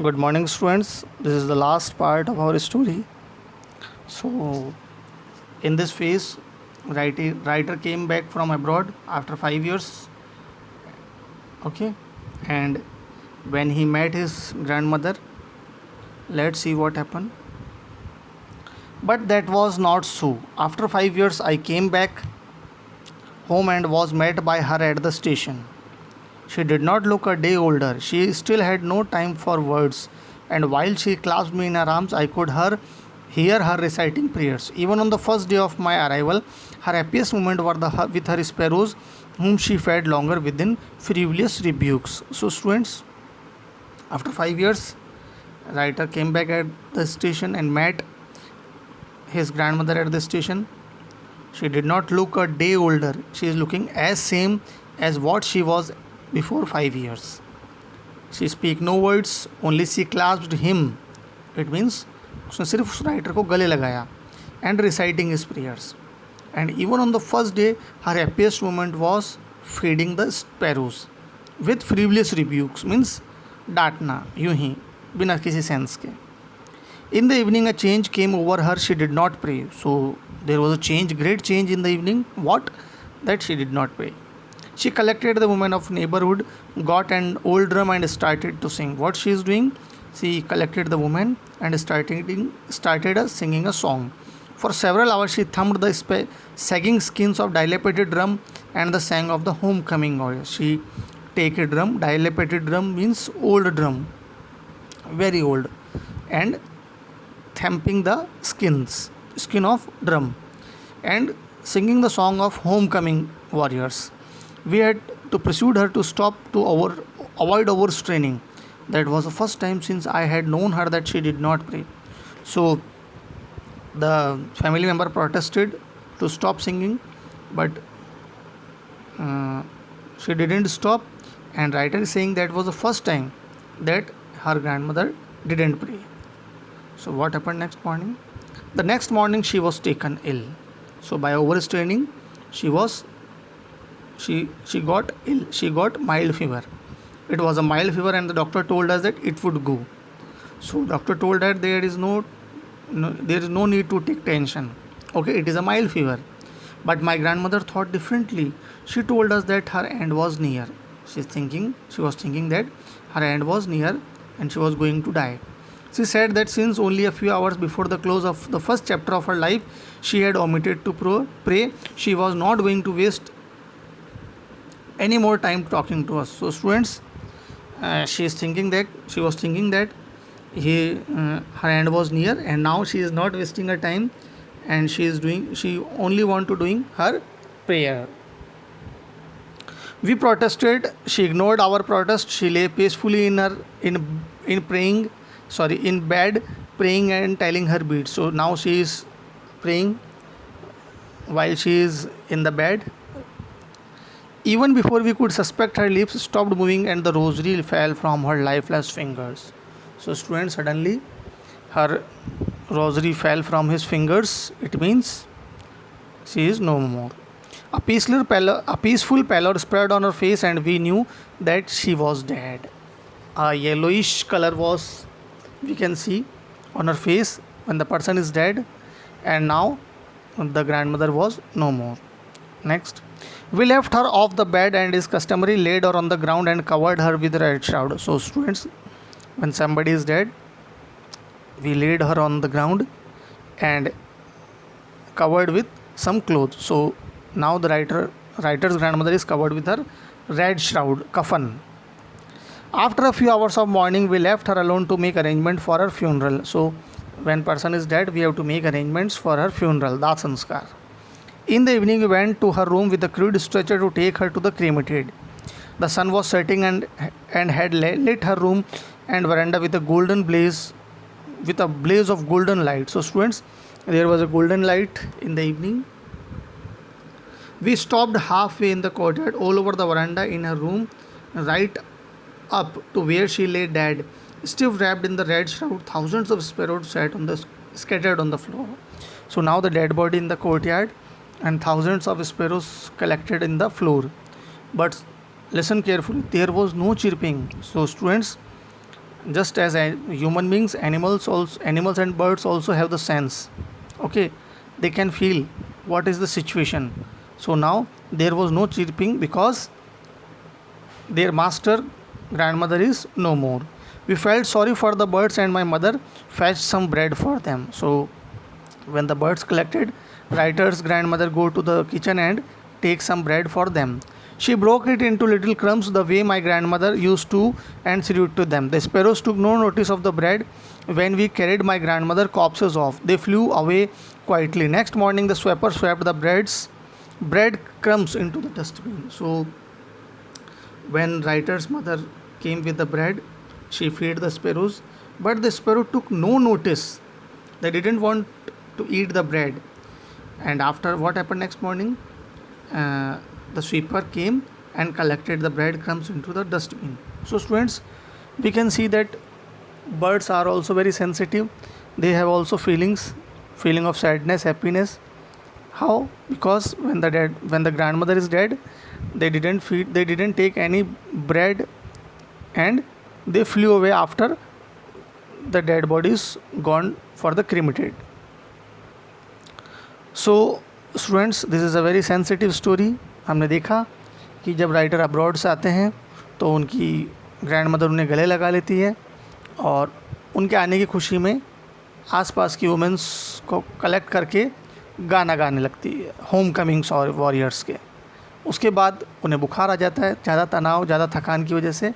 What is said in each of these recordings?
Good morning, students. This is the last part of our story. So, in this phase, writer came back from abroad after 5 years. Okay, and when he met his grandmother, let's see what happened. But that was not so. After 5 years, I came back home and was met by her at the station. She did not look a day older. She still had no time for words, and while she clasped me in her arms, I could hear her reciting prayers. Even on the first day of my arrival, her happiest moment were with her sparrows, whom she fed longer within frivolous rebukes. So, students, after 5 years, writer came back at the station and met his grandmother at the station. She did not look a day older. She is looking as same as what she was before 5 years. She speak no words, only she clasped him. It means उसने सिर्फ उस writer को गले लगाया and reciting his prayers. And even on the first day, her happiest moment was feeding the sparrows with frivolous rebukes, means डांटना यूं ही बिना किसी sense के. In the evening, a change came over her. She did not pray. So there was a change, great change in the evening. What? That she did not pray. She collected the women of neighborhood, got an old drum and started to sing. What she is doing? She collected the women and started singing a song. For several hours, she thumped the sagging skins of dilapidated drum and the sang of the homecoming warriors. She take a drum. Dilapidated drum means old drum, very old, and thumping the skin of drum, and singing the song of homecoming warriors. We had to persuade her to stop to avoid overstraining. That was the first time since I had known her that she did not pray. So the family member protested to stop singing, but uh, she didn't stop. And writer is saying that was the first time that her grandmother didn't pray. So what happened next morning? The next morning she was taken ill. So by overstraining, she was she got ill. She got mild fever. It was a mild fever, and the doctor told us that it would go. So doctor told her there is no need to take tension. Okay, it is a mild fever. But my grandmother thought differently. She told us that her end was near. She was thinking that her end was near and she was going to die. She said that since only a few hours before the close of the first chapter of her life, she had omitted to pray, she was not going to waste any more time talking to us. So, students, she was thinking that her end was near, and now she is not wasting her time, and she only want to doing her prayer. We protested. She ignored our protest. She lay peacefully in praying, in bed, praying and telling her beads. So now she is praying while she is in the bed. Even before we could suspect, her lips stopped moving and the rosary fell from her lifeless fingers. So students, suddenly her rosary fell from his fingers. It means she is no more. A peaceful pallor spread on her face, and we knew that she was dead. A yellowish color was, we can see, on her face when the person is dead, and now the grandmother was no more. Next, we left her off the bed and is customary laid her on the ground and covered her with a red shroud. So, students, when somebody is dead, we laid her on the ground and covered with some clothes. So now the writer's grandmother is covered with her red shroud, kafan. After a few hours of mourning, we left her alone to make arrangement for her funeral. So when person is dead, we have to make arrangements for her funeral, dah sanskar. In the evening, we went to her room with a crude stretcher to take her to the cremated. The sun was setting and had lit her room and veranda with a blaze of golden light. So students, there was a golden light in the evening. We stopped halfway in the courtyard, all over the veranda, in her room, right up to where she lay dead, stiff wrapped in the red shroud. Thousands of sparrows scattered on the floor. So now the dead body in the courtyard, and thousands of sparrows collected in the floor. But listen carefully, there was no chirping. So students, just as human beings, animals and birds also have the sense. Okay, they can feel what is the situation. So now there was no chirping because their master grandmother is no more. We felt sorry for the birds and my mother fetched some bread for them. So when the birds collected, writer's grandmother go to the kitchen and take some bread for them. She broke it into little crumbs the way my grandmother used to and distributed to them. The sparrows took no notice of the bread when we carried my grandmother corpses off. They flew away quietly. Next morning, the sweeper swept the bread crumbs into the dustbin. So when writer's mother came with the bread, she fed the sparrows, but the sparrow took no notice. They didn't want to eat the bread. And after what happened next morning, the sweeper came and collected the breadcrumbs into the dustbin. So students, we can see that birds are also very sensitive. They have also feeling of sadness, happiness. How? Because when the grandmother is dead, they didn't take any bread, and they flew away after the dead body is gone for the cremated. So students, this is a very sensitive story. हमने देखा कि जब writer abroad से आते हैं तो उनकी grand mother उन्हें गले लगा लेती है और उनके आने की खुशी में आसपास की वुमेंस को कलेक्ट करके गाना गाने लगती है, होम कमिंग्स और वॉरियर्स के. उसके बाद उन्हें बुखार आ जाता है, ज़्यादा तनाव, ज़्यादा थकान की वजह से,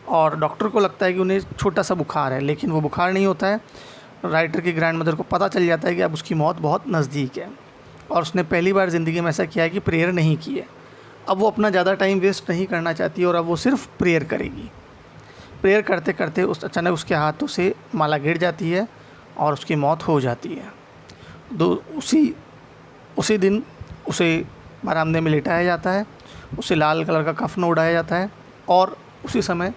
और डॉक्टर को लगता है कि उन्हें छोटा सा बुखार है, लेकिन वो बुखार नहीं होता है. राइटर की ग्रैंड मदर को पता चल जाता है कि अब उसकी मौत बहुत नज़दीक है, और उसने पहली बार ज़िंदगी में ऐसा किया है कि प्रेयर नहीं की है. अब वो अपना ज़्यादा टाइम वेस्ट नहीं करना चाहती और अब वो सिर्फ प्रेयर करेगी. प्रेयर करते करते अचानक उसके हाथों से माला गिर जाती है और उसकी मौत हो जाती है. उसी दिन उसे बरामदे में लिटाया जाता है, उसे लाल कलर का कफन ओढ़ाया जाता है, और उसी समय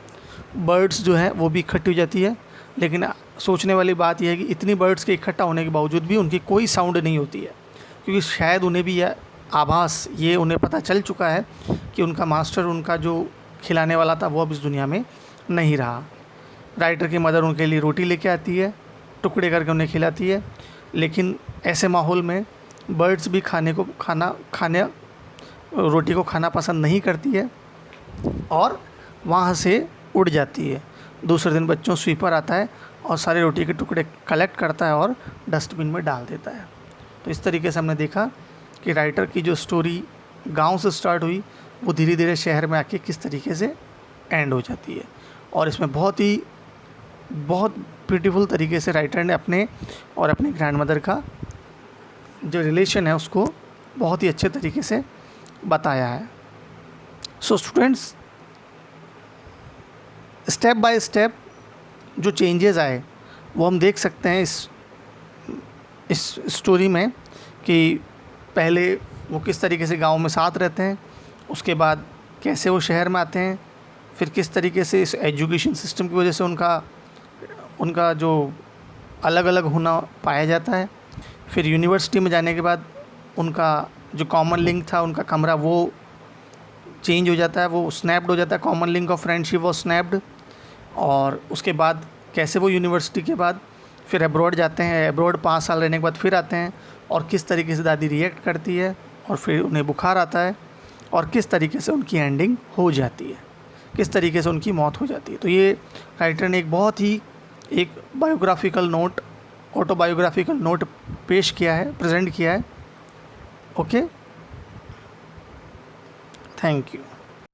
बर्ड्स जो है वो भी इकट्ठी हो जाती है. लेकिन सोचने वाली बात यह है कि इतनी बर्ड्स के इकट्ठा होने के बावजूद भी उनकी कोई साउंड नहीं होती है, क्योंकि शायद उन्हें भी यह आभास, ये उन्हें पता चल चुका है कि उनका मास्टर, उनका जो खिलाने वाला था, वो अब इस दुनिया में नहीं रहा. राइटर की मदर उनके लिए रोटी लेके आती है, टुकड़े करके उन्हें खिलाती है, लेकिन ऐसे माहौल में बर्ड्स भी रोटी को खाना पसंद नहीं करती है और वहाँ से उड़ जाती है. दूसरे दिन बच्चों स्वीपर आता है और सारे रोटी के टुकड़े कलेक्ट करता है और डस्टबिन में डाल देता है. तो इस तरीके से हमने देखा कि राइटर की जो स्टोरी गांव से स्टार्ट हुई वो धीरे धीरे शहर में आके किस तरीके से एंड हो जाती है. और इसमें बहुत ब्यूटीफुल तरीके से राइटर ने अपने और अपनी ग्रैंडमदर का जो रिलेशन है उसको बहुत ही अच्छे तरीके से बताया है. So students, step by step जो चेंजेस आए वो हम देख सकते हैं इस स्टोरी में, कि पहले वो किस तरीके से गांव में साथ रहते हैं, उसके बाद कैसे वो शहर में आते हैं, फिर किस तरीके से इस एजुकेशन सिस्टम की वजह से उनका जो अलग अलग होना पाया जाता है. फिर यूनिवर्सिटी में जाने के बाद उनका जो कॉमन लिंक था, उनका कमरा, वो चेंज हो जाता है, वो स्नैप्ड हो जाता है, कॉमन लिंक ऑफ फ्रेंडशिप वो स्नैप्ड. और उसके बाद कैसे वो यूनिवर्सिटी के बाद फिर अब्रॉड जाते हैं, अब्रॉड 5 साल रहने के बाद फिर आते हैं, और किस तरीके से दादी रिएक्ट करती है, और फिर उन्हें बुखार आता है, और किस तरीके से उनकी एंडिंग हो जाती है, किस तरीके से उनकी मौत हो जाती है. तो ये राइटर ने एक बहुत ही ऑटोबायोग्राफिकल नोट पेश किया है, प्रेजेंट किया है. Okay, thank you.